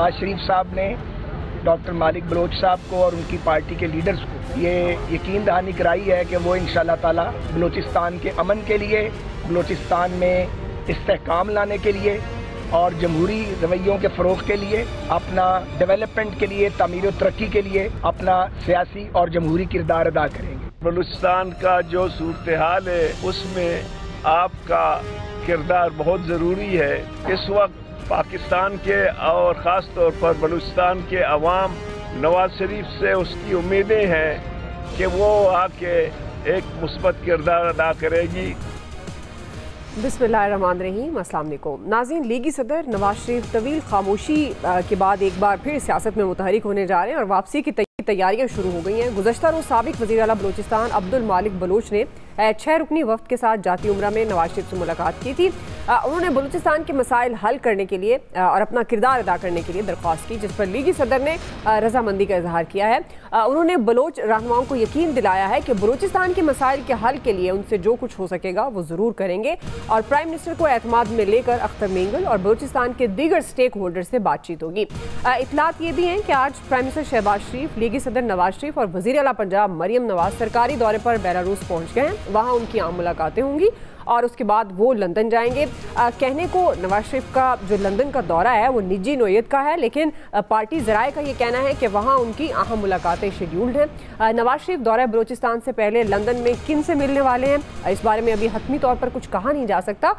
नवाज शरीफ साहब ने डॉक्टर मालिक बलोच साहब को और उनकी पार्टी के लीडर्स को ये यकीन दहानी कराई है कि वो इंशाअल्लाह ताला बलूचिस्तान के अमन के लिए, बलूचिस्तान में इस्तेहकाम लाने के लिए और जमहूरी रवैयों के फ़रोग़ के लिए, अपना डेवलपमेंट के लिए, तामीर और तरक्की के लिए अपना सियासी और जमहूरी किरदार अदा करेंगे। बलूचिस्तान का जो सूरत हाल है उसमें आपका किरदार बहुत ज़रूरी है। इस वक्त पाकिस्तान के और ख़ास तौर पर बलूचिस्तान के अवाम नवाज शरीफ से उसकी उम्मीदें हैं कि वो आके एक मुस्बत किरदार अदा करेगी। बिस्मिल्लाहिर्रहमानिर्रहीम, अस्सलाम वालेकुम नाज़रीन। लीगी सदर नवाज शरीफ तवील खामोशी के बाद एक बार फिर सियासत में मुतहरिक होने जा रहे हैं और वापसी की तैयारियां शुरू हो गई हैं। गुज़श्ता रोज़ साबिक वज़ीर आला बलूचिस्तान अब्दुल मालिक बलोच ने 6 रुकनी वफ़द के साथ जाती उम्रा में नवाज शरीफ से मुलाकात की थी। उन्होंने बलूचिस्तान के मसाइल हल करने के लिए और अपना किरदार अदा करने के लिए दरख्वास्त की, जिस पर लीगी सदर ने रजामंदी का इजहार किया है। उन्होंने बलोच रहनुमाओं को यकीन दिलाया है कि बलूचिस्तान के मसाइल के हल के लिए उनसे जो कुछ हो सकेगा वो ज़रूर करेंगे और प्राइम मिनिस्टर को एतमाद में लेकर अख्तर मेंगल और बलूचिस्तान के दीगर स्टेक होल्डर से बातचीत होगी। इतलात ये भी हैं कि आज प्राइम मिनिस्टर शहबाज शरीफ, लीगी सदर नवाज शरीफ और वज़ीर आला पंजाब मरियम नवाज सरकारी दौरे पर बेलारूस पहुँच गए हैं। वहाँ उनकी आम मुलाकातें होंगी और उसके बाद वो लंदन जाएंगे। कहने को नवाज शरीफ का जो लंदन का दौरा है वो निजी नोयत का है, लेकिन पार्टी ज़राए का ये कहना है कि वहाँ उनकी अहम मुलाकातें शेड्यूल्ड हैं। नवाज शरीफ दौरा बलूचिस्तान से पहले लंदन में किन से मिलने वाले हैं, इस बारे में अभी हतमी तौर पर कुछ कहा नहीं जा सकता,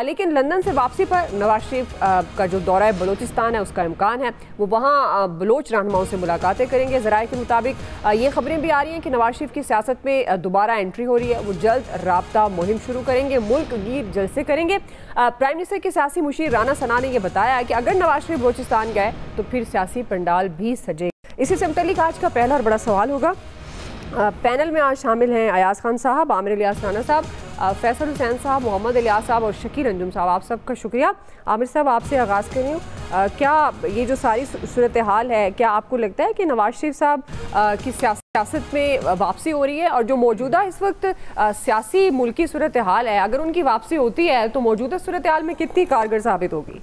लेकिन लंदन से वापसी पर नवाज शरीफ का जो दौरा बलूचिस्तान है उसका इम्कान है वो वहाँ बलोच रहनुमाओं से मुलाकातें करेंगे। ज़राए के मुताबिक ये खबरें भी आ रही हैं कि नवाज शरीफ की सियासत में दोबारा एंट्री हो रही है। वो जल्द राब्ता मुहिम शुरू करेंगे, मुल्क गिर जलसे करेंगे। प्राइम मिनिस्टर के सियासी मुशीर राना सना ने यह बताया कि अगर नवाज शरीफ बलूचिस्तान गए तो फिर सियासी पंडाल भी सजे। इसी से मुताल्लिक आज का पहला और बड़ा सवाल होगा। पैनल में आज शामिल हैं अयाज खान साहब, आमिर इलियास राना साहब, फैसल हुसैन साहब, मोहम्मद इलियास साहब और शकील अंजुम साहब। आप सबका शुक्रिया। आमिर साहब, आपसे आगाज़ कर रही हूँ, क्या ये जो सारी सूरत हाल है, क्या आपको लगता है कि नवाज शरीफ साहब की सियासत में वापसी हो रही है और जो मौजूदा इस वक्त सियासी मुल्की सूरत हाल है, अगर उनकी वापसी होती है तो मौजूदा सूरत हाल में कितनी कारगर साबित होगी?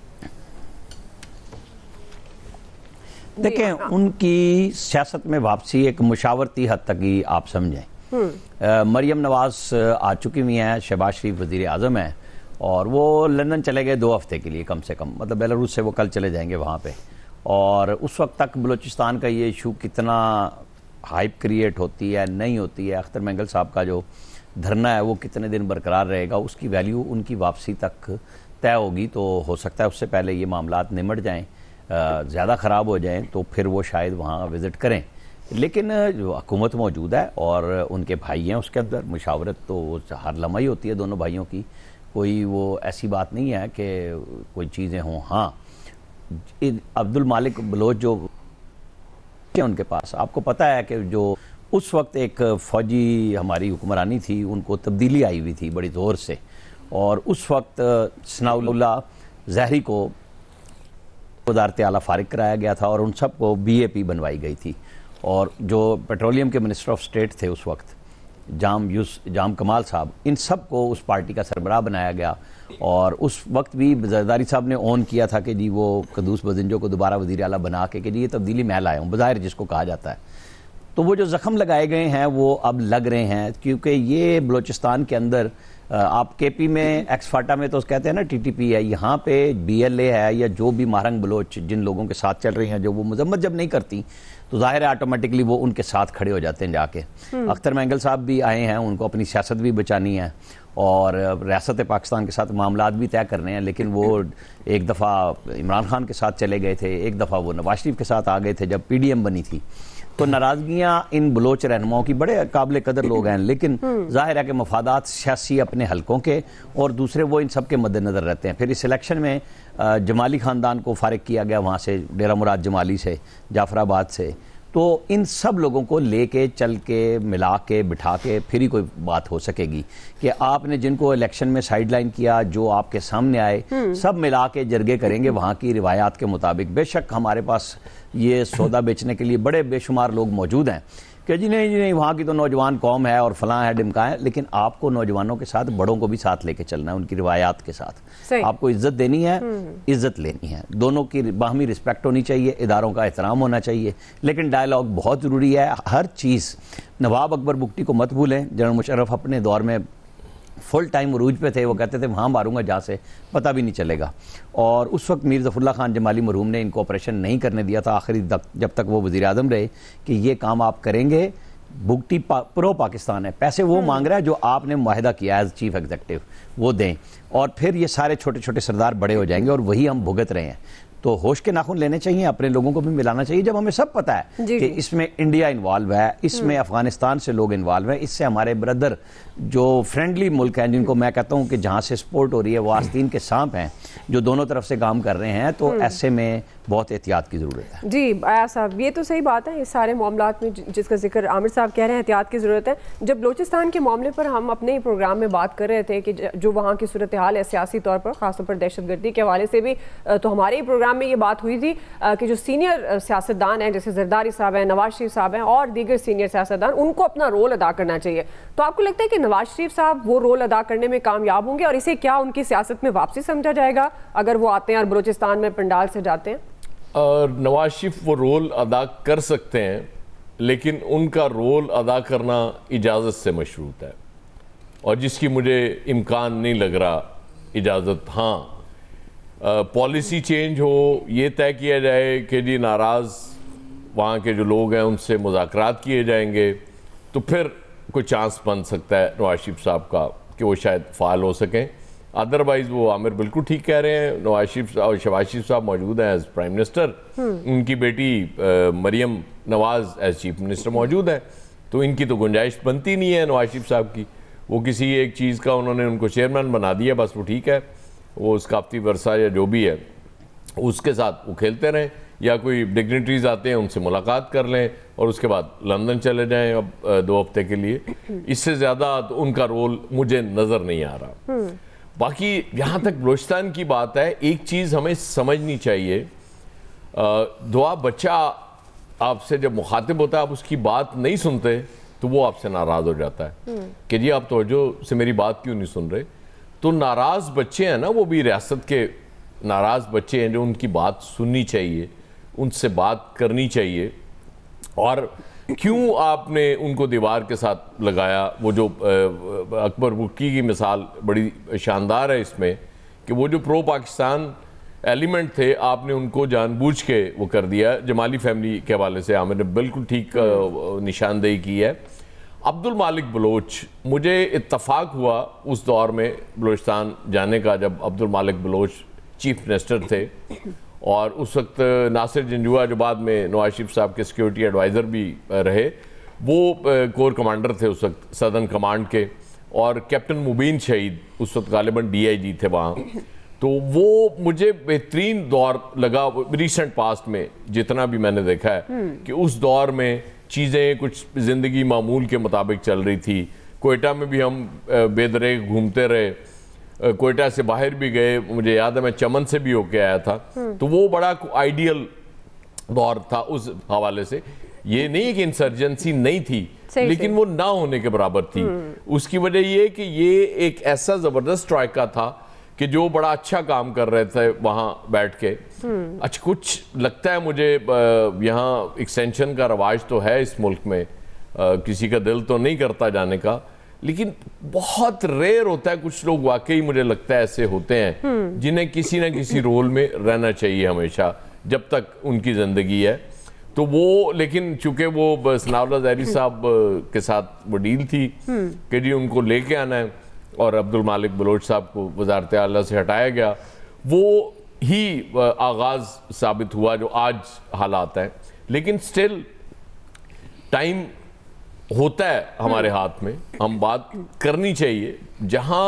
देखें, उनकी सियासत में वापसी एक मुशावरती हद तक ही आप समझें। मरियम नवाज आ चुकी हुई हैं, शहबाज शरीफ वज़ीर आज़म हैं और वो लंदन चले गए 2 हफ्ते के लिए कम से कम, मतलब बेलारूस से वो कल चले जाएंगे वहाँ पे। और उस वक्त तक बलूचिस्तान का ये इशू कितना हाइप क्रिएट होती है नहीं होती है, अख्तर मेंगल साहब का जो धरना है वो कितने दिन बरकरार रहेगा, उसकी वैल्यू उनकी वापसी तक तय होगी। तो हो सकता है उससे पहले ये मामलात निमट जाएँ, ज़्यादा ख़राब हो जाएं तो फिर वो शायद वहाँ विज़िट करें। लेकिन जो हुकूमत मौजूद है और उनके भाई हैं, उसके अंदर मुशावरत तो हर लम्हा ही होती है दोनों भाइयों की, कोई वो ऐसी बात नहीं है कि कोई चीज़ें हों। हाँ, अब्दुल मालिक बलोच जो क्या उनके पास, आपको पता है कि जो उस वक्त एक फ़ौजी हमारी हुक्मरानी थी, उनको तब्दीली आई हुई थी बड़ी ज़ोर से, और उस वक्त सनाउल्लाह ज़हरी को वज़ारत आला फारिग कराया गया था और उन सब को BAP बनवाई गई थी। और जो पेट्रोलियम के मिनिस्टर ऑफ स्टेट थे उस वक्त जाम कमाल साहब, इन सब को उस पार्टी का सरबराह बनाया गया। और उस वक्त भी जरदारी साहब ने ऑन किया था कि जी वो कदूस बजिंजो को दोबारा वज़ीर आला बना के कि जी ये तब्दीली मैं लाया हूँ, बज़ाहिर जिसको कहा जाता है। तो वो जो ज़ख्म लगाए गए हैं वो अब लग रहे हैं, क्योंकि ये बलूचिस्तान के अंदर आप KP में एक्सफाटा में तो कहते हैं ना TTP है, यहाँ पे BLA है या जो भी मारंग बलोच जिन लोगों के साथ चल रही हैं, जो वो मजम्मत जब नहीं करती तो जाहिर है ऑटोमेटिकली वो उनके साथ खड़े हो जाते हैं जाके। अख्तर मेंगल साहब भी आए हैं, उनको अपनी सियासत भी बचानी है और रियासत पाकिस्तान के साथ मामलात भी तय करने हैं। लेकिन वो एक दफ़ा इमरान खान के साथ चले गए थे, एक दफ़ा वो नवाज शरीफ के साथ आ गए थे जब PDM बनी थी। तो नाराज़गियाँ इन बलोच रहनुमाओं की, बड़े काबिल कदर लोग हैं, लेकिन जाहिर है कि मफादात सियासी अपने हलकों के और दूसरे वो इन सब के मद्देनज़र रहते हैं। फिर इस इलेक्शन में जमाली ख़ानदान को फारिग किया गया वहाँ से, डेरा मुराद जमाली से, जाफराबाद से। तो इन सब लोगों को लेके चल के मिला के बिठा के फिर ही कोई बात हो सकेगी कि आपने जिनको इलेक्शन में साइडलाइन किया, जो आपके सामने आए, सब मिला के जरगे करेंगे वहाँ की रिवायात के मुताबिक। बेशक हमारे पास ये सौदा बेचने के लिए बड़े बेशुमार लोग मौजूद हैं, कि जी नहीं वहाँ की तो नौजवान कौम है और फलां है डिमका है, लेकिन आपको नौजवानों के साथ बड़ों को भी साथ लेके चलना है, उनकी रिवायात के साथ आपको इज्जत देनी है, इज्जत लेनी है, दोनों की बाहमी रिस्पेक्ट होनी चाहिए, इदारों का एहतराम होना चाहिए, लेकिन डायलॉग बहुत ज़रूरी है हर चीज़। नवाब अकबर बुगटी को मत भूलें, जनरल मुशर्रफ अपने दौर में फुल टाइम उरूज पे थे, वो कहते थे वहाँ मारूंगा जहाँ से पता भी नहीं चलेगा, और उस वक्त मीर ज़फ़रुल्लाह खान जमाली मरहूम ने इनको ऑपरेशन नहीं करने दिया था आखिरी जब तक वो वज़ीर आज़म रहे कि ये काम आप करेंगे। बुगटी प्रो पाकिस्तान है, पैसे वो मांग रहा है जो आपने मुआहिदा किया एज चीफ एग्जीक्यूटिव, वो दें, और फिर ये सारे छोटे छोटे सरदार बड़े हो जाएंगे और वही हम भुगत रहे हैं। तो होश के नाखून लेने चाहिए, अपने लोगों को भी मिलाना चाहिए। जब हमें सब पता है कि इसमें इंडिया इन्वॉल्व है, इसमें अफगानिस्तान से लोग इन्वॉल्व हैं, इससे हमारे ब्रदर जो फ्रेंडली मुल्क हैं, जिनको मैं कहता हूं कि जहां से सपोर्ट हो रही है वो आस्तीन के सांप हैं जो दोनों तरफ से काम कर रहे हैं, तो ऐसे में बहुत एहतियात की ज़रूरत है। जी आया साहब, ये तो सही बात है, इस सारे मामलात में जिसका जिक्र आमिर साहब कह रहे हैं एहतियात की ज़रूरत है। जब बलूचिस्तान के मामले पर हम अपने प्रोग्राम में बात कर रहे थे कि जो वहाँ की सूरत हाल है सियासी तौर पर, ख़ासतौर पर दहशतगर्दी के हवाले से भी, तो हमारे ही प्रोग्राम में ये बात हुई थी कि जो सीनियर सियासतदान हैं जैसे जरदारी साहब हैं, नवाज शरीफ साहब हैं और दीगर सीनियर सियासतदान, उनको अपना रोल अदा करना चाहिए। तो आपको लगता है कि नवाज शरीफ साहब वो रोल अदा करने में कामयाब होंगे, और इसे क्या उनकी सियासत में वापसी समझा जाएगा अगर वो आते हैं और बलूचिस्तान में पंडाल से जाते हैं? नवाज शरीफ वो रोल अदा कर सकते हैं, लेकिन उनका रोल अदा करना इजाज़त से मशरूत है, और जिसकी मुझे इम्कान नहीं लग रहा इजाज़त। हाँ, पॉलिसी चेंज हो, ये तय किया जाए कि जी नाराज़ वहाँ के जो लोग हैं उनसे मुज़ाकरात किए जाएंगे, तो फिर कोई चांस बन सकता है नवाज शरीफ साहब का कि वो शायद फ़ाल हो सकें। अदरवाइज़ वो आमिर बिल्कुल ठीक कह रहे हैं, नवाज शरीफ और शहबाज शरीफ साहब मौजूद हैं एज प्राइम मिनिस्टर, उनकी बेटी मरियम नवाज़ एज चीफ मिनिस्टर मौजूद है, तो इनकी तो गुंजाइश बनती नहीं है नवाज शरीफ साहब की। वो किसी एक चीज़ का उन्होंने उनको चेयरमैन बना दिया, बस वो ठीक है, वो सकाफती वर्षा या जो भी है उसके साथ वो खेलते रहें, या कोई डिग्निटरीज आते हैं उनसे मुलाकात कर लें और उसके बाद लंदन चले जाएं अब 2 हफ्ते के लिए। इससे ज़्यादा तो उनका रोल मुझे नज़र नहीं आ रहा। बाकी यहाँ तक बलूचिस्तान की बात है, एक चीज़ हमें समझनी चाहिए, दुआ बच्चा आपसे जब मुखातिब होता है आप उसकी बात नहीं सुनते तो वो आपसे नाराज़ हो जाता है कि जी आप तवज्जो से मेरी बात क्यों नहीं सुन रहे। तो नाराज़ बच्चे हैं ना, वो भी रियासत के नाराज़ बच्चे हैं जो उनकी बात सुननी चाहिए, उनसे बात करनी चाहिए। और क्यों आपने उनको दीवार के साथ लगाया? वो जो अकबर बुगटी की मिसाल बड़ी शानदार है इसमें कि वो जो प्रो पाकिस्तान एलिमेंट थे आपने उनको जानबूझ के वो कर दिया। जमाली फैमिली के हवाले से आमिर ने बिल्कुल ठीक निशानदेही की है। अब्दुल मालिक बलोच, मुझे इत्तफाक हुआ उस दौर में बलूचिस्तान जाने का जब अब्दुल मालिक बलोच चीफ मिनिस्टर थे, और उस वक्त नासिर जंजुआ जो बाद में नवाज शरीफ साहब के सिक्योरिटी एडवाइज़र भी रहे, वो कोर कमांडर थे उस वक्त सदर्न कमांड के, और कैप्टन मुबीन शहीद उस वक्त गालिबन DIG थे वहाँ। तो वो मुझे बेहतरीन दौर लगा रिसेंट पास्ट में, जितना भी मैंने देखा है कि उस दौर में चीज़ें कुछ ज़िंदगी मामूल के मुताबिक चल रही थी। कोयटा में भी हम बेदरेग घूमते रहे, कोयटा से बाहर भी गए, मुझे याद है मैं चमन से भी होके आया था, तो वो बड़ा आइडियल दौर था उस हवाले से। ये नहीं कि इंसर्जेंसी नहीं थी, लेकिन वो ना होने के बराबर थी। उसकी वजह ये कि ये एक ऐसा ज़बरदस्त ट्राइका था कि जो बड़ा अच्छा काम कर रहे थे वहाँ बैठ के। अच्छा, कुछ लगता है मुझे यहाँ एक्सटेंशन का रवाज तो है इस मुल्क में, किसी का दिल तो नहीं करता जाने का, लेकिन बहुत रेयर होता है। कुछ लोग वाकई मुझे लगता है ऐसे होते हैं जिन्हें किसी न किसी रोल में रहना चाहिए हमेशा जब तक उनकी ज़िंदगी है। तो वो, लेकिन चूंकि वो सनाउल्लाह ज़हरी साहब के साथ वो डील थी कि जी उनको लेके आना है और अब्दुल मालिक बलोच साहब को वज़ारत आला से हटाया गया, वो ही आगाज़ साबित हुआ जो आज हालात हैं। लेकिन स्टिल टाइम होता है हमारे हाथ में, हम बात करनी चाहिए। जहाँ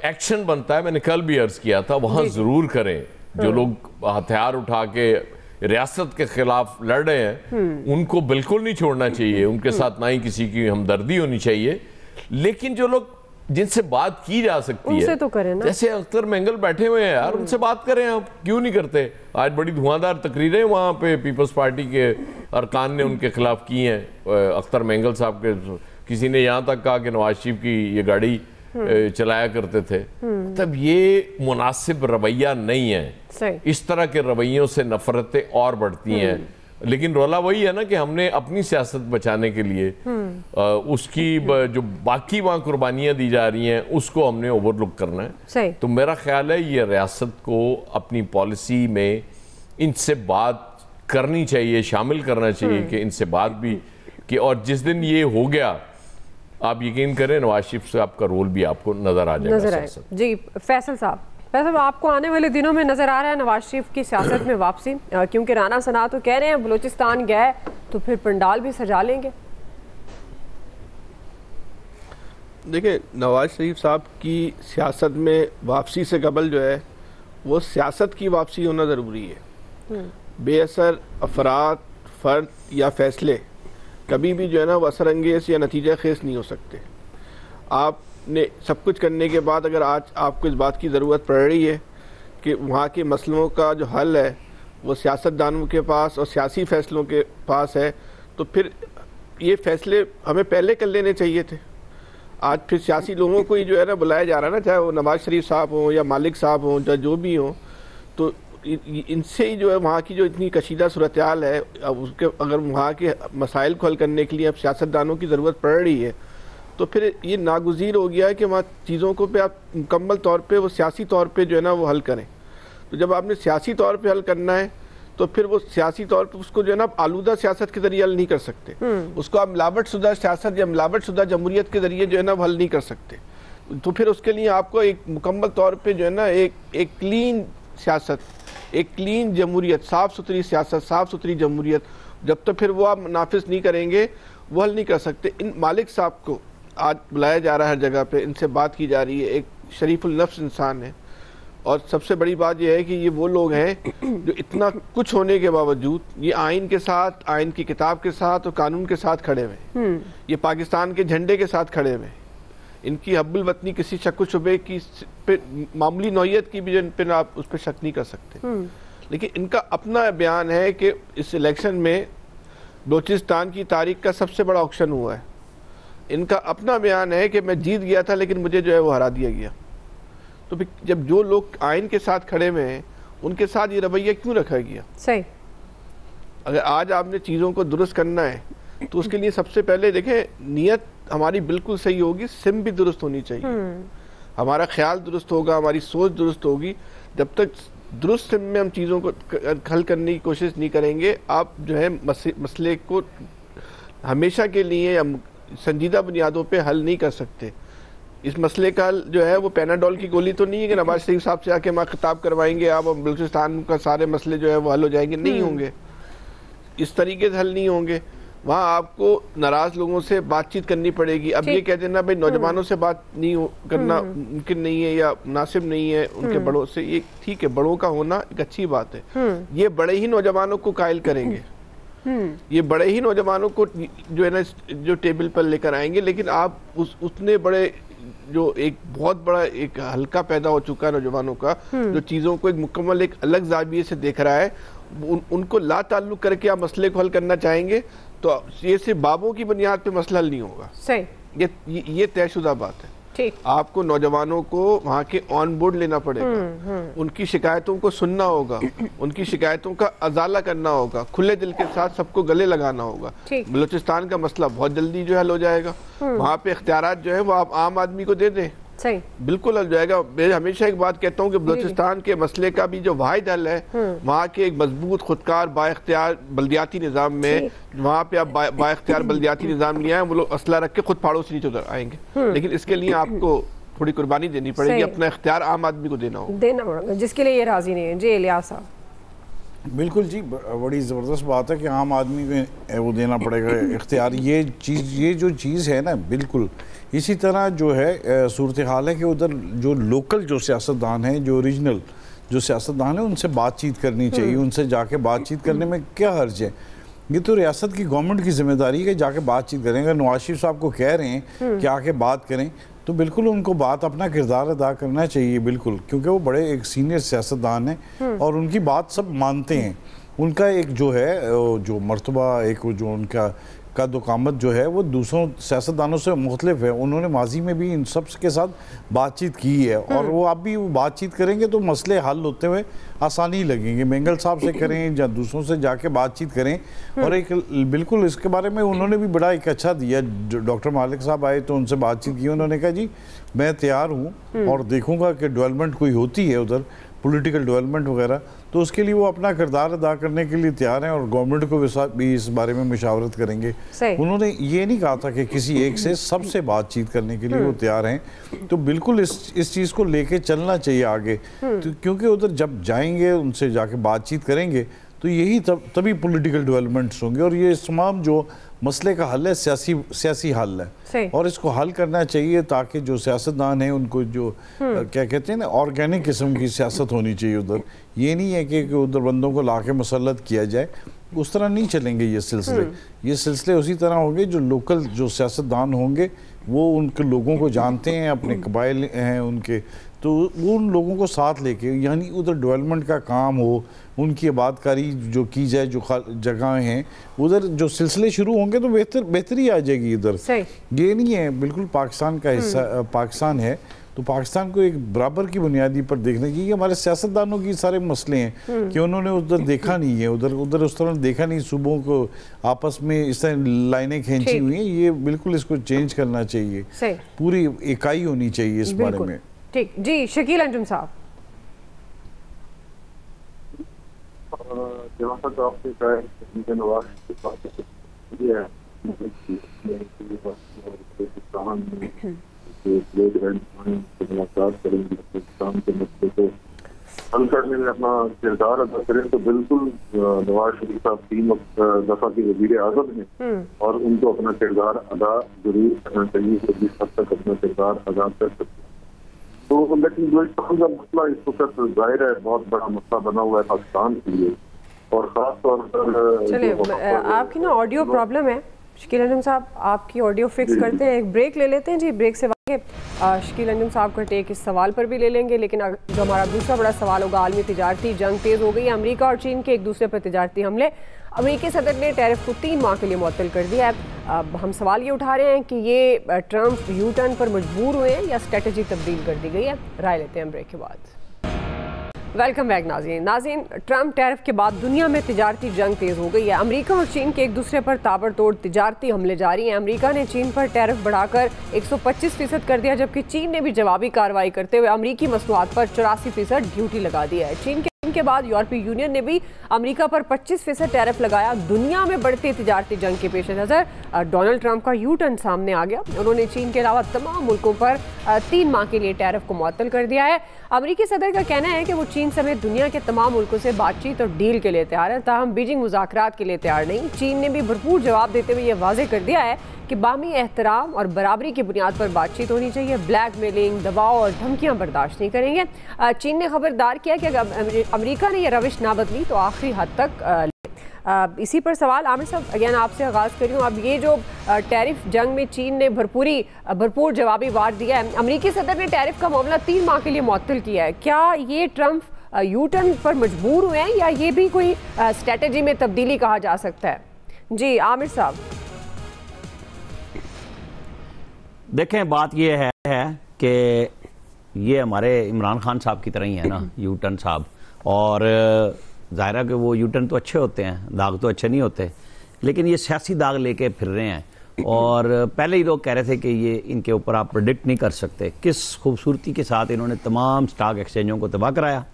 एक्शन बनता है, मैंने कल भी अर्ज़ किया था, वहाँ ज़रूर करें। जो लोग हथियार उठा के रियासत के खिलाफ लड़ रहे हैं उनको बिल्कुल नहीं छोड़ना चाहिए, उनके साथ ना ही किसी की हमदर्दी होनी चाहिए। लेकिन जो लोग जिनसे बात की जा सकती है तो करें ना। जैसे अख्तर मेंगल बैठे हुए हैं यार, उनसे बात करें आप, क्यों नहीं करते? आज बड़ी धुआंधार तकरीरें वहाँ पे पीपल्स पार्टी के अरकान ने उनके खिलाफ की हैं। अख्तर मेंगल साहब के किसी ने यहाँ तक कहा कि नवाज शरीफ की ये गाड़ी चलाया करते थे। तब ये मुनासिब रवैया नहीं है। इस तरह के रवैयों से नफरतें और बढ़ती हैं। लेकिन रोला वही है ना कि हमने अपनी सियासत बचाने के लिए उसकी जो बाकी वहाँ कुर्बानियाँ दी जा रही हैं उसको हमने ओवरलुक करना है। तो मेरा ख्याल है ये रियासत को अपनी पॉलिसी में इनसे बात करनी चाहिए, शामिल करना चाहिए कि इनसे बात भी कि, और जिस दिन ये हो गया आप यकीन करें नवाज शरीफ साहब का रोल भी आपको नजर आ जाएगा। जी फैसल साहब, आपको आने वाले दिनों में नजर आ रहा है नवाज शरीफ की सियासत में वापसी? क्योंकि राना सना तो कह रहे हैं बलूचिस्तान गए तो फिर पंडाल भी सजा लेंगे। देखिए, नवाज शरीफ साहब की सियासत में वापसी से कबल जो है वो सियासत की वापसी होना ज़रूरी है। बेअसर अफराद, फ़र्द या फैसले कभी भी जो है ना वो असरअंगेज़ या नतीजा खेज नहीं हो सकते। आपने सब कुछ करने के बाद अगर आज आपको इस बात की ज़रूरत पड़ रही है कि वहाँ के मसलों का जो हल है वो सियासतदानों के पास और सियासी फ़ैसलों के पास है, तो फिर ये फ़ैसले हमें पहले कर लेने चाहिए थे। आज फिर सियासी लोगों को ही जो है ना बुलाया जा रहा है ना, चाहे वो नवाज शरीफ साहब हों या मालिक साहब हों, चाहे जो भी हों, तो इनसे ही जो है वहाँ की जो इतनी कशीदा सूरत हाल है, अब उसके अगर वहाँ के मसाइल को हल करने के लिए अब सियासतदानों की ज़रूरत पड़ रही है, तो फिर ये नागुज़ीर हो गया है कि वहाँ चीज़ों को पे आप मुकम्मल तौर पे वो सियासी तौर पे जो है ना वो हल करें। तो जब आपने सियासी तौर पे हल करना है तो फिर वो सियासी तौर पे उसको जो है ना आलूदा सियासत के ज़रिए हल नहीं कर सकते। उसको आप मिलावटशुदा सियासत या मिलावटशुदा जमहूरियत के ज़रिए जो है ना वो हल नहीं कर सकते। तो फिर उसके लिए आपको एक मुकम्मल तौर पर जो है ना एक क्लीन सियासत, एक क्लीन जमहूरियत, साफ़ सुथरी सियासत, साफ़ सुथरी जमहूरियत, जब तक फिर वो आप नाफिज नहीं करेंगे वो हल नहीं कर सकते। इन मालिक साहब को आज बुलाया जा रहा है हर जगह पे, इनसे बात की जा रही है। एक शरीफुल नफ्स इंसान है और सबसे बड़ी बात यह है कि ये वो लोग हैं जो इतना कुछ होने के बावजूद ये आइन के साथ, आइन की किताब के साथ और कानून के साथ खड़े हुए। ये पाकिस्तान के झंडे के साथ खड़े हुए। इनकी हब्बुल वतनी किसी शक शुबे की मामूली नौयत की भी फिर आप उस पर शक नहीं कर सकते। लेकिन इनका अपना बयान है कि इस इलेक्शन में बलूचिस्तान की तारीख का सबसे बड़ा ऑक्शन हुआ है। इनका अपना बयान है कि मैं जीत गया था लेकिन मुझे जो है वो हरा दिया गया। तो फिर जब जो लोग आइन के साथ खड़े हुए हैं उनके साथ ये रवैया क्यों रखा गया? सही, अगर आज आपने चीज़ों को दुरुस्त करना है तो उसके लिए सबसे पहले देखें, नीयत हमारी बिल्कुल सही होगी, सिम भी दुरुस्त होनी चाहिए। हमारा ख्याल दुरुस्त होगा, हमारी सोच दुरुस्त होगी। जब तक दुरुस्त सिम में हम चीज़ों को हल करने की कोशिश नहीं करेंगे, आप जो है मसले को हमेशा के लिए या संजीदा बुनियादों पे हल नहीं कर सकते। इस मसले का हल जो है वो पैनाडोल की गोली तो नहीं है कि नवाज शरीफ साहब से आके मैं खिताब करवाएंगे आप बलूचिस्तान का सारे मसले जो है वो हल हो जाएंगे, नहीं होंगे। इस तरीके से हल नहीं होंगे। वहाँ आपको नाराज लोगों से बातचीत करनी पड़ेगी। अब ये कह देना भाई नौजवानों से बात नहीं करना मुमकिन नहीं है या मुनासिब नहीं है उनके बड़ों से, ये ठीक है, बड़ों का होना एक अच्छी बात है। ये बड़े ही नौजवानों को कायल करेंगे, ये बड़े ही नौजवानों को जो है ना जो टेबल पर लेकर आएंगे। लेकिन आप उतने बड़े जो एक बहुत बड़ा एक हल्का पैदा हो चुका है नौजवानों का, जो चीज़ों को एक मुकम्मल एक अलग जाविये से देख रहा है, उनको ला ताल्लुक करके आप मसले को हल करना चाहेंगे तो ये सिर्फ बाबों की बुनियाद पे मसला हल नहीं होगा। सही, ये तयशुदा बात है। ठीक, आपको नौजवानों को वहाँ के ऑन बोर्ड लेना पड़ेगा, उनकी शिकायतों को सुनना होगा, उनकी शिकायतों का अजाला करना होगा, खुले दिल के साथ सबको गले लगाना होगा। बलूचिस्तान का मसला बहुत जल्दी जो हल हो जाएगा। वहाँ पे इख्तियारात जो है वो आप आम आदमी को दे दें, सही, बिल्कुल हल जाएगा। मैं हमेशा एक बात कहता हूँ कि बलूचिस्तान के मसले का भी जो वाहिद हल है वहाँ के एक मजबूत खुदकार बाइख्तियार बल्दियाती निज़ाम में, वहाँ पे आप बाइख्तियार बल्दियाती निज़ाम लिया है, वो लोग असला रख के खुद पहाड़ों से नीचे उतर आएंगे। लेकिन इसके लिए आपको थोड़ी कुर्बानी देनी पड़ेगी, अपना इख्तियार आम आदमी को देना होगा, जिसके लिए ये राजी नहीं है। जी इलियास साहब। बिल्कुल जी, बड़ी ज़बरदस्त बात है कि आम आदमी को वो देना पड़ेगा इख्तियार। ये जो चीज़ है ना, बिल्कुल इसी तरह जो है सूरत हाल है कि उधर जो लोकल जो सियासतदान हैं, जो ओरिजिनल जो सियासतदान है, उनसे बातचीत करनी चाहिए। उनसे जाके बातचीत करने में क्या हर्ज है? ये तो रियासत की गवर्नमेंट की जिम्मेदारी है कि जाके बातचीत करें। अगर नवाज शरीफ साहब को कह रहे हैं कि आके बात करें तो बिल्कुल उनको बात अपना किरदार अदा करना चाहिए बिल्कुल, क्योंकि वो बड़े एक सीनियर सियासतदान हैं और उनकी बात सब मानते हैं। उनका एक जो है जो मर्तबा, एक जो उनका कद-ओ-कामत जो है वो दूसरों सियासतदानों से मुख्तलिफ है। उन्होंने माजी में भी इन सब के साथ बातचीत की है और वो अब भी वो बातचीत करेंगे तो मसले हल होते हुए आसानी लगेंगे। मेंगल साहब से करें या दूसरों से जाके बातचीत करें। और एक बिल्कुल इसके बारे में उन्होंने भी बड़ा एक अच्छा दिया। डॉक्टर मालिक साहब आए तो उनसे बातचीत की, उन्होंने कहा जी मैं तैयार हूँ और देखूँगा कि डेवलपमेंट कोई होती है उधर, पॉलिटिकल डेवलपमेंट वगैरह, तो उसके लिए वो अपना किरदार अदा करने के लिए तैयार हैं और गवर्नमेंट को भी इस बारे में मशावरत करेंगे। उन्होंने ये नहीं कहा था कि किसी एक से सबसे बातचीत करने के लिए वो तैयार हैं। तो बिल्कुल इस चीज़ को लेके चलना चाहिए आगे, तो क्योंकि उधर जब जाएंगे उनसे जाके बातचीत करेंगे तो यही तभी पॉलिटिकल डेवलपमेंट्स होंगे। और ये तमाम जो मसले का हल है सियासी हल है और इसको हल करना चाहिए ताकि जो सियासतदान हैं उनको जो क्या कहते हैं ना ऑर्गेनिक किस्म की सियासत होनी चाहिए उधर। ये नहीं है कि उधर बंदों को लाके मुसल्लत किया जाए, उस तरह नहीं चलेंगे ये सिलसिले। ये सिलसिले उसी तरह होंगे जो लोकल जो सियासतदान होंगे वो उनके लोगों को जानते हैं, अपने कबाइल हैं उनके, तो वो उन लोगों को साथ लेके यानी उधर डेवलपमेंट का काम हो, उनकी आबादकारी जो की जाए, जो जगह हैं उधर जो सिलसिले शुरू होंगे तो बेहतरी आ जाएगी इधर। ये नहीं है बिल्कुल पाकिस्तान का हिस्सा पाकिस्तान है तो पाकिस्तान को एक बराबर की बुनियादी पर देखना चाहिए। हमारे सियासतदानों की सारे मसले हैं कि उन्होंने उधर देखा नहीं है, उधर उस तरह देखा नहीं, सूबों को आपस में इस तरह लाइनें खींची हुई हैं। ये बिल्कुल इसको चेंज करना चाहिए, पूरी इकाई होनी चाहिए इस बारे में। ठीक जी, शकील अंजुम साहब। जहाँ तक आपने कहा नवाज मुलाकात करेंगे पाकिस्तान के मसले को हल करने में अपना किरदार अदा करें तो बिल्कुल नवाज शरीफ साहब 3 दफा के वजीर आजम हैं और उनको अपना किरदार अदा जरूर करना चाहिए, जिस हद तक अपना किरदार अदा कर सकते हैं। तो लेकिन बलूचिस्तान का मसला इस वक्त जाहिर है बहुत बड़ा मसला बना हुआ है पाकिस्तान के लिए और खास तौर पर। चलिए आपकी ना ऑडियो प्रॉब्लम है शकील अंजुम साहब, आपकी ऑडियो फिक्स करते हैं, एक ब्रेक ले लेते हैं जी। ब्रेक से शकील अंजुम साहब का टेक इस सवाल पर भी ले लेंगे, लेकिन जो हमारा दूसरा बड़ा सवाल होगा, आलमी तिजारती जंग तेज़ हो गई है, अमेरिका और चीन के एक दूसरे पर तिजारती हमले। अमेरिकी सदर ने टैरिफ को 3 माह के लिए मुअत्तल कर दिया है। अब हम सवाल ये उठा रहे हैं कि ये ट्रंप यू टर्न पर मजबूर हुए हैं या स्ट्रेटजी तब्दील कर दी गई है। राय लेते हैं ब्रेक के बाद। वेलकम बैक नाज़रीन, ट्रंप टैरिफ के बाद दुनिया में तिजारती जंग तेज़ हो गई है। अमेरिका और चीन के एक दूसरे पर ताबड़तोड़ तिजारती हमले जारी हैं। अमेरिका ने चीन पर टैरिफ बढ़ाकर 125% कर दिया, जबकि चीन ने भी जवाबी कार्रवाई करते हुए अमेरिकी मसनूआत पर 84% ड्यूटी लगा दी है। चीन के बाद यूरोपीय यूनियन ने भी अमेरिका पर 25% टैरिफ लगाया। दुनिया में बढ़ती तिजारती जंग के पेश नज़र डोनाल्ड ट्रंप का यू टर्न सामने आ गया। उन्होंने चीन के अलावा तमाम मुल्कों पर 3 माह के लिए टैरिफ को मुअत्तल कर दिया है। अमेरिकी सदर का कहना है कि वो चीन समेत दुनिया के तमाम मुल्कों से बातचीत और डील के लिए तैयार है, ताहम बीजिंग मुज़ाकरात के लिए तैयार नहीं। चीन ने भी भरपूर जवाब देते हुए ये वाज़ेह कर दिया है कि बामी एहतराम और बराबरी की बुनियाद पर बातचीत होनी चाहिए। ब्लैकमेलिंग, दबाव और धमकियां बर्दाश्त नहीं करेंगे। चीन ने खबरदार किया कि अगर अमेरिका ने यह रविश ना बदली तो आखिरी हद तक इसी पर सवाल आमिर साहब अगेन आपसे आगाज़ कर रही हूँ। अब ये जो टैरिफ जंग में चीन ने भरपूर जवाबी वार दिया है, अमेरिकी सदर ने टैरिफ का मामला 3 माह के लिए मुअत्तल किया है, क्या ये ट्रंप यू टर्न पर मजबूर हुए हैं या ये भी कोई स्ट्रेटजी में तब्दीली कहा जा सकता है? जी आमिर साहब। देखें, बात ये है कि ये हमारे इमरान खान साहब की तरह ही है ना यू टर्न साहब, और ज़ाहिर है कि वो यू टर्न तो अच्छे होते हैं, दाग तो अच्छे नहीं होते, लेकिन ये सियासी दाग लेके फिर रहे हैं। और पहले ही लोग कह रहे थे कि ये इनके ऊपर आप प्रेडिक्ट नहीं कर सकते। किस खूबसूरती के साथ इन्होंने तमाम स्टॉक एक्सचेंजों को तबाह कराया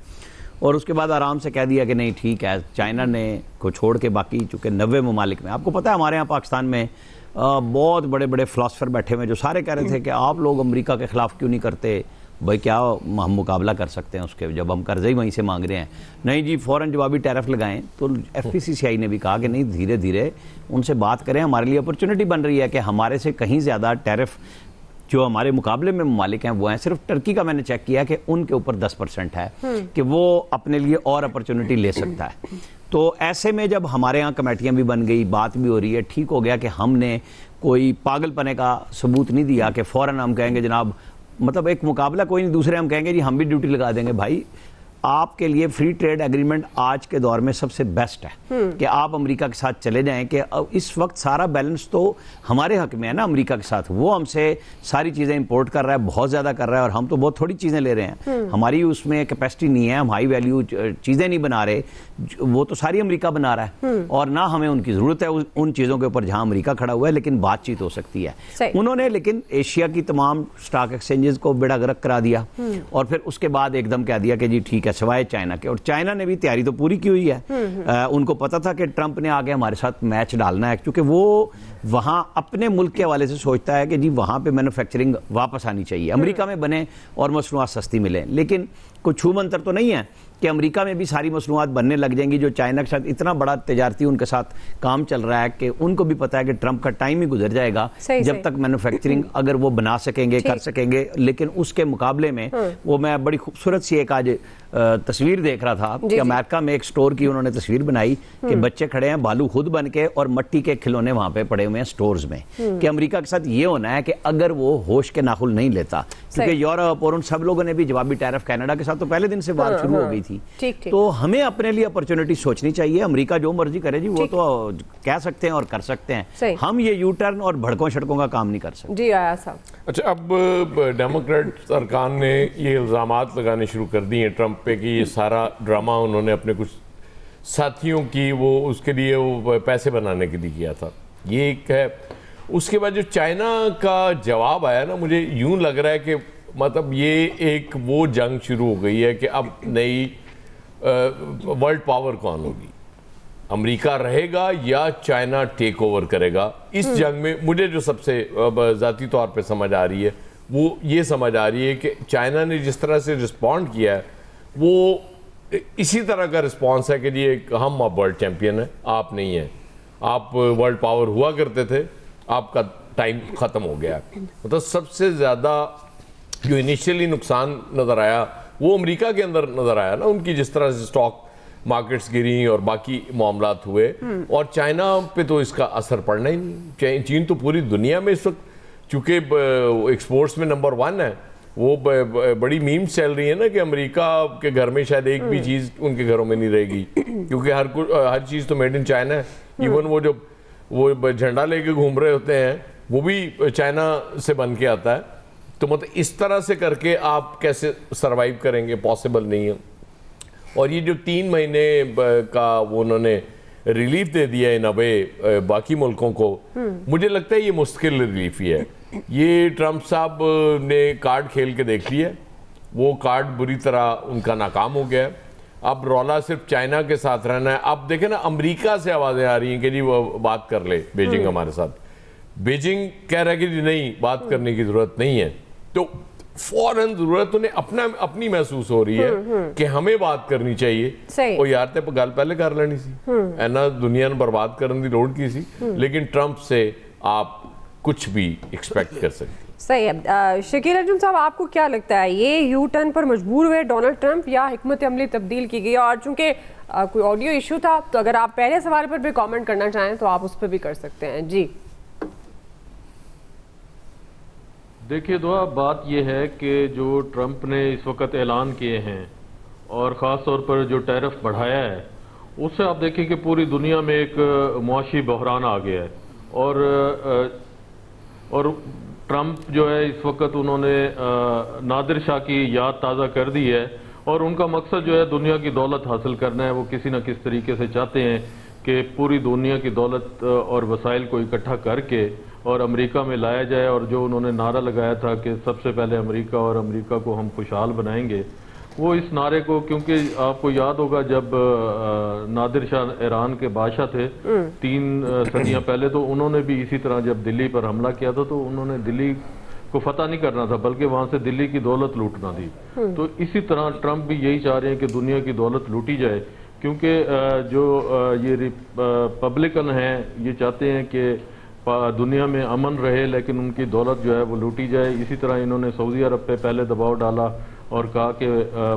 और उसके बाद आराम से कह दिया कि नहीं ठीक है, चाइना ने को छोड़ के बाकी चूँकि 90 ममालिक में, आपको पता है हमारे यहाँ पाकिस्तान में बहुत बड़े बड़े फ़िलासफ़र बैठे हुए जो सारे कह रहे थे कि आप लोग अमेरिका के ख़िलाफ़ क्यों नहीं करते, भाई क्या हम मुकाबला कर सकते हैं उसके, जब हम कर्ज़े ही वहीं से मांग रहे हैं। नहीं जी, फ़ौरन जवाबी टैरिफ लगाएं। तो FPCCI ने भी कहा कि नहीं, धीरे धीरे उनसे बात करें, हमारे लिए अपॉर्चुनिटी बन रही है कि हमारे से कहीं ज़्यादा टैरिफ जो हमारे मुकाबले में ममालिक हैं वो हैं। सिर्फ टर्की का मैंने चेक किया कि उनके ऊपर 10% है कि वो अपने लिए और अपॉर्चुनिटी ले सकता है। तो ऐसे में जब हमारे यहाँ कमेटियाँ भी बन गई, बात भी हो रही है, ठीक हो गया कि हमने कोई पागलपने का सबूत नहीं दिया कि फ़ौरन हम कहेंगे जनाब, मतलब एक मुकाबला कोई नहीं, दूसरे हम कहेंगे जी हम भी ड्यूटी लगा देंगे। भाई आपके लिए फ्री ट्रेड एग्रीमेंट आज के दौर में सबसे बेस्ट है कि आप अमेरिका के साथ चले जाएं, कि अब इस वक्त सारा बैलेंस तो हमारे हक में है ना अमेरिका के साथ। वो हमसे सारी चीज़ें इंपोर्ट कर रहा है, बहुत ज़्यादा कर रहा है, और हम तो बहुत थोड़ी चीज़ें ले रहे हैं। हमारी उसमें कैपेसिटी नहीं है, हम हाई वैल्यू चीज़ें नहीं बना रहे, वो तो सारी अमेरिका बना रहा है, और ना हमें उनकी ज़रूरत है उन चीज़ों के ऊपर जहाँ अमेरिका खड़ा हुआ है। लेकिन बातचीत हो सकती है। उन्होंने लेकिन एशिया की तमाम स्टॉक एक्सचेंजेस को बेड़ा गर्क करा दिया, और फिर उसके बाद एकदम कह दिया कि जी ठीक है, सिवाय चाइना के। और चाइना ने भी तैयारी तो पूरी की हुई है। उनको पता था कि ट्रंप ने आगे हमारे साथ मैच डालना है, क्योंकि वो वहां अपने मुल्क के हवाले से सोचता है कि जी वहां पे मैन्युफैक्चरिंग वापस आनी चाहिए, अमेरिका में बने और मसनूआत सस्ती मिले। लेकिन कोई छू मंतर तो नहीं है कि अमेरिका में भी सारी मसनूआत बनने लग जाएंगी, जो चाइना के साथ इतना बड़ा तजारती उनके साथ काम चल रहा है कि उनको भी पता है कि ट्रंप का टाइम ही गुजर जाएगा जब तक मैन्युफैक्चरिंग अगर वो बना सकेंगे, कर सकेंगे। लेकिन उसके मुकाबले में वो, मैं बड़ी खूबसूरत सी एक आज तस्वीर देख रहा था कि अमेरिका में एक स्टोर की उन्होंने तस्वीर बनाई कि बच्चे खड़े हैं भालू खुद बन के, और मट्टी के खिलौने वहां पे पड़े हुए हैं स्टोर्स में। कि अमेरिका के साथ ये होना है कि अगर वो होश के नाखुन नहीं लेता, क्योंकि यूरोप और उन सब लोगों ने भी जवाबी टैरिफ कनाडा के साथ तो पहले दिन से बात शुरू हो गई थी। तो हमें अपने लिए अपॉर्चुनिटी सोचनी चाहिए। अमेरिका जो मर्जी करे जी, वो तो कह सकते हैं और कर सकते हैं, हम ये यू टर्न और भड़कों शड़कों का काम नहीं कर सकते। जी आया साहब। अच्छा, अब डेमोक्रेट सरकार ने ये इल्ज़ामात लगाने शुरू कर दिए हैं ट्रंप पे कि ये सारा ड्रामा उन्होंने अपने कुछ साथियों की वो उसके लिए वो पैसे बनाने के लिए किया था, ये एक है। उसके बाद जो चाइना का जवाब आया ना, मुझे यूं लग रहा है कि मतलब ये एक वो जंग शुरू हो गई है कि अब नई वर्ल्ड पावर कौन होगी, अमेरिका रहेगा या चाइना टेक ओवर करेगा। इस जंग में मुझे जो सबसे ज़ाती तौर पे समझ आ रही है वो ये समझ आ रही है कि चाइना ने जिस तरह से रिस्पॉन्ड किया है वो इसी तरह का रिस्पॉन्स है कि जी हम अब वर्ल्ड चैंपियन हैं, आप नहीं हैं, आप वर्ल्ड पावर हुआ करते थे, आपका टाइम ख़त्म हो गया। मतलब सबसे ज़्यादा जो इनिशियली नुकसान नज़र आया वो अमेरिका के अंदर नज़र आया ना, उनकी जिस तरह से स्टॉक मार्केट्स गिरी और बाकी मामलात हुए, और चाइना पे तो इसका असर पड़ना ही नहीं। चीन तो पूरी दुनिया में इस वक्त चूँकि एक्सपोर्ट्स में नंबर 1 है, वो बड़ी मीम्स चल रही है ना कि अमेरिका के घर में शायद एक भी चीज़ उनके घरों में नहीं रहेगी, क्योंकि हर चीज़ तो मेड इन चाइना है। इवन वो झंडा लेके घूम रहे होते हैं वो भी चाइना से बन के आता है। तो मतलब इस तरह से करके आप कैसे सरवाइव करेंगे, पॉसिबल नहीं है। और ये जो 3 महीने का वो उन्होंने रिलीफ दे दिया इन अवे बाकी मुल्कों को, मुझे लगता है ये मुश्किल रिलीफ ही है। ये ट्रंप साहब ने कार्ड खेल के देख लिया, वो कार्ड बुरी तरह उनका नाकाम हो गया। अब रौला सिर्फ चाइना के साथ रहना है। अब देखें ना, अमेरिका से आवाज़ें आ रही हैं कि जी वो बात कर ले बीजिंग हमारे साथ। बीजिंग कह रहा है कि जी नहीं, बात करने की ज़रूरत नहीं है। तो फौरन ज़रूरत उन्हें अपनी महसूस हो रही है कि हमें बात करनी चाहिए। और यार ते गल पहले कर लेनी सी, ऐना दुनिया ने बर्बाद करने की लोड़ की सी। लेकिन ट्रंप से आप कुछ भी एक्सपेक्ट कर सकते। सही है। शकील अर्जुन साहब, आपको क्या लगता है ये यू टर्न पर मजबूर हुए डोनाल्ड ट्रंप या हिकमत अमली तब्दील की गई? और चूंकि कोई ऑडियो इशू था, तो अगर आप पहले सवाल पर भी कमेंट करना चाहें तो आप उस पर भी कर सकते हैं। जी देखिए दुआ, बात यह है कि जो ट्रंप ने इस वक्त ऐलान किए हैं और ख़ास तौर पर जो टैरिफ बढ़ाया है, उससे आप देखिए कि पूरी दुनिया में एक मुआशी बहरान आ गया है। और ट्रंप जो है इस वक्त उन्होंने नादिर शाह की याद ताज़ा कर दी है, और उनका मकसद जो है दुनिया की दौलत हासिल करना है। वो किसी न किसी तरीके से चाहते हैं कि पूरी दुनिया की दौलत और वसाइल को इकट्ठा करके और अमेरिका में लाया जाए। और जो उन्होंने नारा लगाया था कि सबसे पहले अमेरिका और अमेरिका को हम खुशहाल बनाएंगे, वो इस नारे को, क्योंकि आपको याद होगा जब नादिर शाह ईरान के बादशाह थे 3 सदियां पहले, तो उन्होंने भी इसी तरह जब दिल्ली पर हमला किया था तो उन्होंने दिल्ली को फतह नहीं करना था बल्कि वहां से दिल्ली की दौलत लूटना थी। तो इसी तरह ट्रंप भी यही चाह रहे हैं कि दुनिया की दौलत लूटी जाए, क्योंकि जो ये रिपब्लिकन हैं ये चाहते हैं कि दुनिया में अमन रहे, लेकिन उनकी दौलत जो है वो लूटी जाए। इसी तरह इन्होंने सऊदी अरब पे पहले दबाव डाला और कहा कि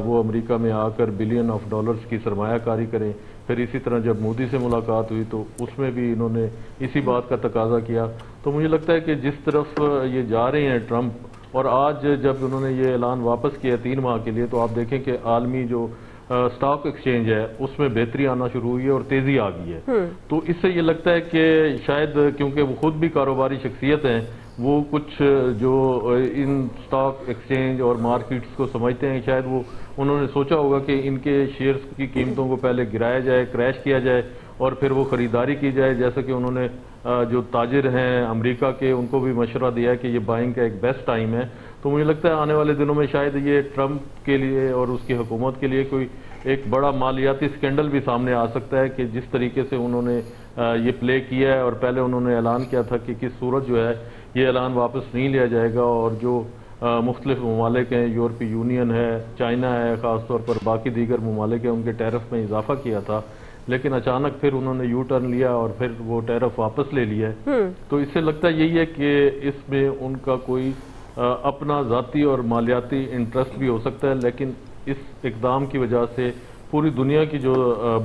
वो अमेरिका में आकर $बिलियन ऑफ डॉलर्स की सरमायाकारी करें। फिर इसी तरह जब मोदी से मुलाकात हुई तो उसमें भी इन्होंने इसी बात का तकाजा किया। तो मुझे लगता है कि जिस तरफ ये जा रहे हैं ट्रंप, और आज जब उन्होंने ये ऐलान वापस किया 3 माह के लिए, तो आप देखें कि आलमी जो स्टॉक एक्सचेंज है उसमें बेहतरी आना शुरू हुई है और तेज़ी आ गई है। तो इससे ये लगता है कि शायद क्योंकि वो खुद भी कारोबारी शख्सियत हैं, वो कुछ जो इन स्टॉक एक्सचेंज और मार्केट्स को समझते हैं, शायद वो उन्होंने सोचा होगा कि इनके शेयर्स की कीमतों को पहले गिराया जाए, क्रैश किया जाए और फिर वो ख़रीदारी की जाए। जैसा कि उन्होंने जो ताजिर हैं अमेरिका के, उनको भी मशवरा दिया है कि ये बाइंग का एक बेस्ट टाइम है। तो मुझे लगता है आने वाले दिनों में शायद ये ट्रंप के लिए और उसकी हुकूमत के लिए कोई एक बड़ा मालियाती स्कैंडल भी सामने आ सकता है कि जिस तरीके से उन्होंने ये प्ले किया है, और पहले उन्होंने ऐलान किया था कि किस सूरत जो है ये ऐलान वापस नहीं लिया जाएगा, और जो मुख्तलिफ ममालिक हैं, यूरोपीय यूनियन है, चाइना है, ख़ास तौर पर बाकी दीगर ममालिक हैं, उनके टैरिफ में इजाफा किया था, लेकिन अचानक फिर उन्होंने यू टर्न लिया और फिर वो टैरिफ वापस ले लिया है। तो इससे लगता यही है कि इसमें उनका कोई अपना ज़ाती और मालियाती इंटरेस्ट भी हो सकता है, लेकिन इस इक़दाम की वजह से पूरी दुनिया की जो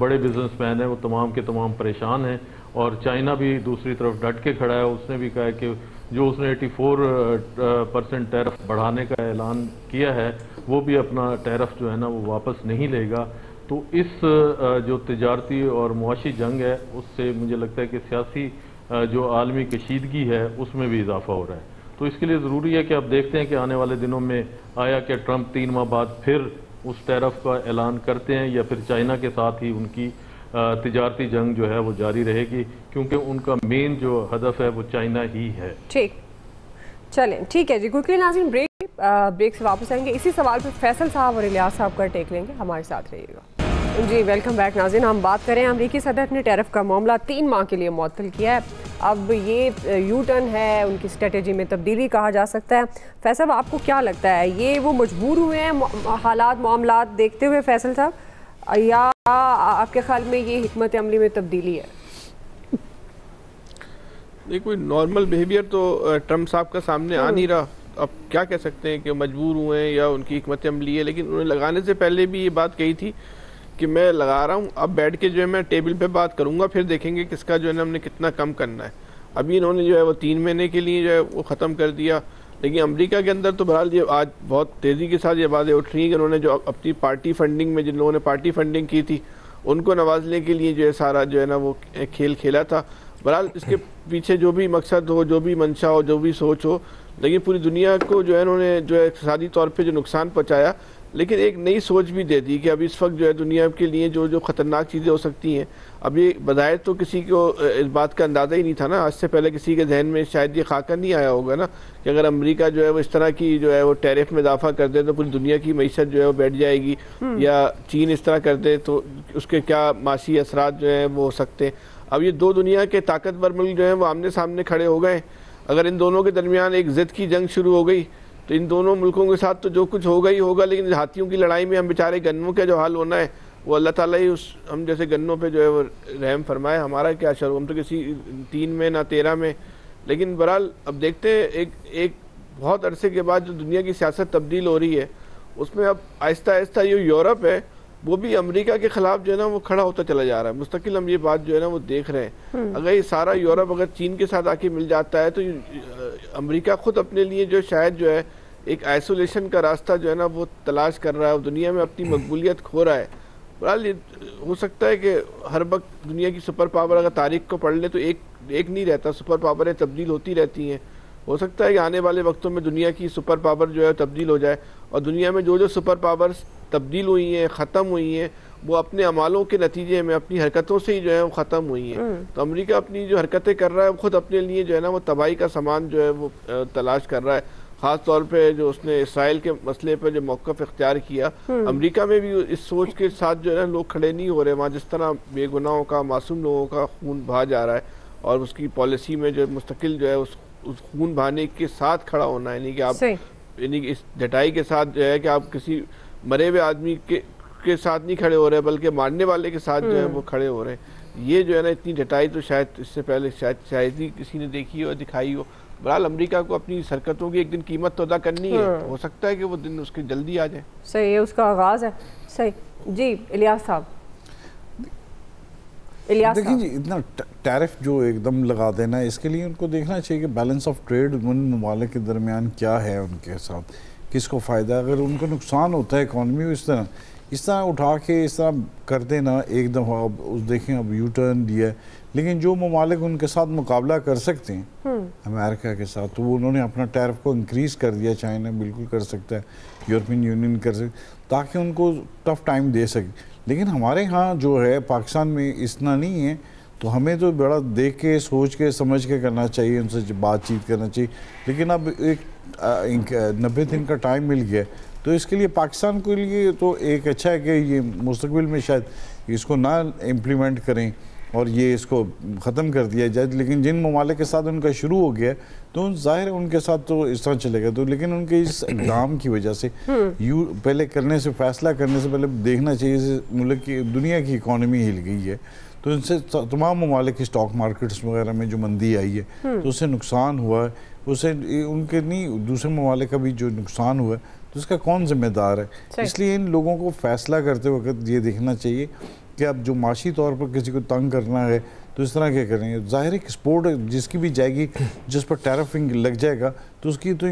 बड़े बिजनेसमैन हैं वो तमाम के तमाम परेशान हैं। और चाइना भी दूसरी तरफ डट के खड़ा है, उसने भी कहा है कि जो उसने 84% टैरिफ बढ़ाने का ऐलान किया है वो भी अपना टैरिफ जो है ना वो वापस नहीं लेगा। तो इस जो तिजारती और मुआशी जंग है उससे मुझे लगता है कि सियासी जो आलमी कशीदगी है उसमें भी इजाफा हो रहा है। तो इसके लिए ज़रूरी है कि आप देखते हैं कि आने वाले दिनों में आया कि ट्रंप 3 माह बाद फिर उस टैरिफ का ऐलान करते हैं या फिर चाइना के साथ ही उनकी तिजारती जंग जो है वो जारी रहेगी, क्योंकि उनका मेन जो हदफ है वो चाइना ही है। ठीक, चलें, ठीक है जी। क्विकली नाज़रीन ब्रेक से वापस आएंगे, इसी सवाल पर फैसल साहब और इलियास साहब का टेक लेंगे, हमारे साथ रहिएगा जी। वेलकम बैक नाज़रीन। हम बात करें अमरीकी सदर ने टैरिफ का मामला 3 माह के लिए मुअत्तल किया है। अब ये यू टर्न है, उनकी स्ट्रेटजी में तब्दीली कहा जा सकता है। फैसल आपको क्या लगता है, ये वो मजबूर हुए हैं हालात मामलात देखते हुए फैसल साहब, या आपके ख्याल में ये हिकमत अमली में तब्दीली है? नहीं, कोई नॉर्मल बिहेवियर तो ट्रंप साहब का सामने आ नहीं रहा। अब क्या कह सकते हैं कि मजबूर हुए हैं या उनकी हिकमत अमली है, लेकिन उन्होंने लगाने से पहले भी ये बात कही थी कि मैं लगा रहा हूँ, अब बैठ के जो है मैं टेबल पे बात करूँगा, फिर देखेंगे किसका जो है ना हमने कितना कम करना है। अभी इन्होंने जो है वो 3 महीने के लिए जो है वो ख़त्म कर दिया, लेकिन अमेरिका के अंदर तो बहरहाल ये आज बहुत तेज़ी के साथ ये बातें उठ रही हैं कि उन्होंने जो अपनी पार्टी फंडिंग में जिन लोगों ने पार्टी फंडिंग की थी उनको नवाजने के लिए जो है सारा जो है ना वो खेल खेला था। बहरहाल इसके पीछे जो भी मकसद हो, जो भी मंशा हो, जो भी सोच हो, लेकिन पूरी दुनिया को जो है उन्होंने जो है इक़्तिसादी तौर पे जो नुकसान पहुँचाया, लेकिन एक नई सोच भी दे दी कि अब इस वक्त जो है दुनिया के लिए जो जो ख़तरनाक चीज़ें हो सकती हैं, अब ये बज़ाहिर तो किसी को इस बात का अंदाज़ा ही नहीं था ना, आज से पहले किसी के जहन में शायद ये खाका नहीं आया होगा ना कि अगर अमेरिका जो है वो इस तरह की जो है वो टैरिफ में इजाफा कर दे तो पूरी दुनिया की मईशत जो है वो बैठ जाएगी, या चीन इस तरह कर दे तो उसके क्या माशी असरात जो हैं वो हो सकते हैं। अब ये दो दुनिया के ताकतवर मुल्क जो हैं वो आमने सामने खड़े हो गए। अगर इन दोनों के दरमियान एक ज़िद की जंग शुरू हो गई तो इन दोनों मुल्कों के साथ तो जो कुछ होगा ही होगा, लेकिन हाथियों की लड़ाई में हम बेचारे गन्नों का जो हाल होना है वो अल्लाह ताला ही उस हम जैसे गन्नों पे जो है वो रहम फरमाए। हमारा क्या शर, हम तो किसी 3 में ना 13 में। लेकिन बहरहाल अब देखते हैं एक बहुत अरसे के बाद जो दुनिया की सियासत तब्दील हो रही है उसमें अब आहिस्ता आहिस्ता ये यूरोप है वो भी अमेरिका के ख़िलाफ़ जो है ना वो खड़ा होता चला जा रहा है। मुस्तकिल हम ये बात जो है ना वो देख रहे हैं। अगर ये सारा यूरोप अगर चीन के साथ आके मिल जाता है तो अमेरिका खुद अपने लिए जो शायद जो है एक आइसोलेशन का रास्ता जो है ना वो तलाश कर रहा है, दुनिया में अपनी मकबूलियत खो रहा है। बहरहाल हो सकता है कि हर वक्त दुनिया की सुपर पावर अगर तारीख को पढ़ ले तो एक नहीं रहता, सुपर पावरें तब्दील होती रहती हैं। हो सकता है कि आने वाले वक्तों में दुनिया की सुपर पावर जो है तब्दील हो जाए और दुनिया में जो जो सुपर पावर्स तब्दील हुई हैं, ख़त्म हुई हैं, वो अपने अमालों के नतीजे में अपनी हरकतों से ही जो है वो ख़त्म हुई हैं। तो अमेरिका अपनी जो हरकतें कर रहा है वो खुद अपने लिए जो है ना वो तबाही का सामान जो है वो तलाश कर रहा है। ख़ास तौर पे जो उसने इसराइल के मसले पर जो मौक़िफ़ इख्तियार किया, अमेरिका में भी इस सोच के साथ जो है ना लोग खड़े नहीं हो रहे। वहाँ जिस तरह बेगुनाहों का, मासूम लोगों का खून बहा जा रहा है और उसकी पॉलिसी में जो मुस्तकिल जो है उस खून बहाने के साथ खड़ा होना है, यानी कि आप यानी कि इस डटाई के साथ जो है कि आप किसी मरे हुए आदमी के साथ नहीं खड़े हो रहे बल्कि मारने वाले के साथ जो है वो खड़े हो रहे हैं। ये जो है ना इतनी डटाई तो शायद इससे पहले शायद ही किसी ने देखी हो, दिखाई हो। बहरहाल अमेरिका को अपनी हरकतों की एक दिन कीमत तो अदा करनी है। हो सकता है कि वो दिन उसकी जल्दी आ जाए। सही है, उसका आगाज़ है। सही जी, इलियास साहब। इलियास देखिए जी, इतना टैरिफ जो एकदम लगा देना है, इसके लिए उनको देखना चाहिए कि बैलेंस ऑफ ट्रेड उन ममालिक के दरमियान क्या है, उनके साथ किसको फ़ायदा। अगर उनको नुकसान होता है इकॉनमी में, इस तरह उठा के इस तरह कर देना एक दफ़ा। अब उस देखें, अब यू टर्न दिया, लेकिन जो ममालिक उनके साथ मुकाबला कर सकते हैं अमेरिका के साथ, तो वो उन्होंने अपना टैरिफ को इंक्रीज़ कर दिया। चाइना बिल्कुल कर सकता है, यूरोपियन यूनियन कर सकता, ताकि उनको टफ टाइम दे सके। लेकिन हमारे यहाँ जो है पाकिस्तान में इतना नहीं है, तो हमें तो बड़ा देख के सोच के समझ के करना चाहिए, उनसे बातचीत करना चाहिए। लेकिन अब एक 90 दिन का टाइम मिल गया, तो इसके लिए पाकिस्तान के लिए तो एक अच्छा है कि ये मुस्तकबिल में शायद इसको ना इम्प्लीमेंट करें और ये इसको ख़त्म कर दिया जाए। लेकिन जिन ममालिक के साथ उनका शुरू हो गया, तो ज़ाहिर है उनके साथ तो इस तरह चलेगा। तो लेकिन उनके इस इक़दाम की वजह से पहले करने से, फैसला करने से पहले देखना चाहिए मुल्क की, दुनिया की इकॉनमी हिल गई है, तो इनसे तमाम ममालिक की स्टॉक मार्केट्स वगैरह में जो मंदी आई है, तो उससे नुकसान हुआ है, उससे उनके नहीं दूसरे ममालिक का भी जो नुकसान हुआ है, तो इसका कौन जिम्मेदार है। इसलिए इन लोगों को फैसला करते वक्त ये देखना चाहिए कि अब जो माशी तौर पर किसी को तंग करना है, तो इस तरह के करेंगे। ज़ाहिर है एक्सपोर्ट जिसकी भी जाएगी, जिस पर टैरिफिंग लग जाएगा, तो उसकी तो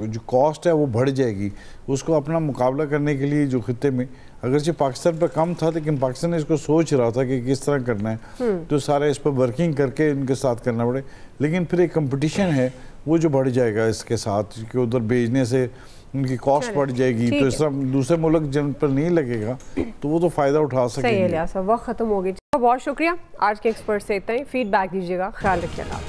जो कॉस्ट है वो बढ़ जाएगी। उसको अपना मुकाबला करने के लिए जो खित्ते में अगरचे पाकिस्तान पर कम था, लेकिन पाकिस्तान इसको सोच रहा था कि किस तरह करना है, तो सारा इस पर वर्किंग करके इनके साथ करना पड़े। लेकिन फिर एक कंपटीशन है वो जो बढ़ जाएगा इसके साथ, कि उधर भेजने से उनकी कॉस्ट बढ़ जाएगी, तो इस तरह दूसरे मुल्क जिन पर नहीं लगेगा तो वो तो फ़ायदा उठा सकेंगे। सही है, वक्त ख़त्म हो गई। बहुत शुक्रिया, आज के एक्सपर्ट से इतना ही। फीडबैक दीजिएगा, ख्याल रखिएगा।